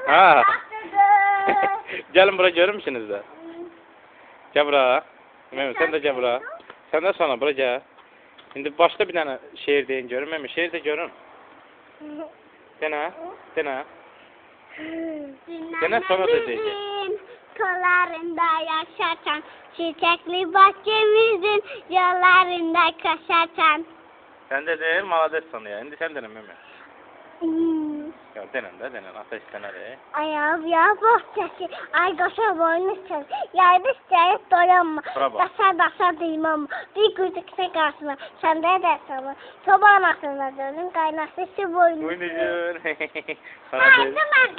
Ha. Gelin buraya görür müsünüz de? Gel bura. Mehmet sen de gel bura. Sen de sonra bura gel. Şimdi başta bir tane şehir deyin görün. Mehmet şehir de görün. Dene. Dene. Dene sonra da diyeceğim. Kollarında yaşarken, çiçekli bahçemizin yollarında koşarken. Sen de değil, malades sana ya. Şimdi sen dene Mehmet. Ya denen de denen. Ateş dene de. Ayağım ya bahçesi, ay koşa boynu sen. Yayda isteyip doyanma. Bravo. Dasa duymam. Bir gözükse karşıma. Sen de edersen. Sobanın aklına dönün, kaynası su boynu. Buyurun. Sana Haydi değil. ben.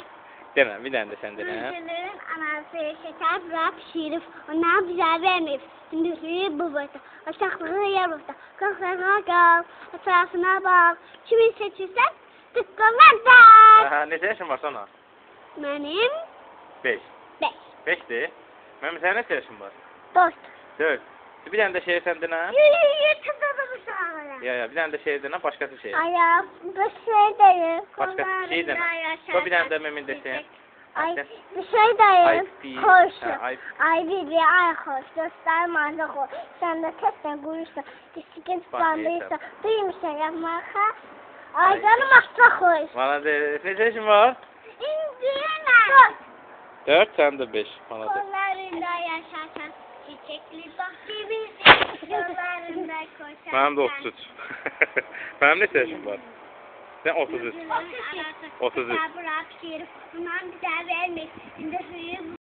Dene, bir tane de sen dene. Gülcülerin anası şeker bırak şerif. Onlar bize vermeyip. Sündüzlüğü bu boyutta. Aşaklığı yer boyutta. Kalklarına kal. Etrafına bak. Kimi seçirsen tıklamaz da. Aha, neçə yaşın var sana? Benim 5. 5. 5'dir. Mehmet sen neçə yaşın var? 4. 4. Bir tane de şehir sen dene. Tıkladım şu an. Ya bir tane de şehir dene, başkası şehir. Ayağım bir şey değil. Başka şey dene. O bir tane de Mehmet desin. Ay bir şey değil. Hoş. Ay. Ay bir ay hoş. Göstermez hoş. Sen de tekten görürsen. Disikin spandıysa. Duymuşsan yapmaya. Ay canım asla hoş. Malades. Neçə yaşın var? İndirme. 4, sen de 5. Malades. Kollarında yaşarsan. Çiçekli bahçemizin yollarında koşarsan. Benim de 33. Benim neçə yaşım var? Sen 33. 33. Bırak şerif. Bundan bir daha vermeyiz. Şimdi suyu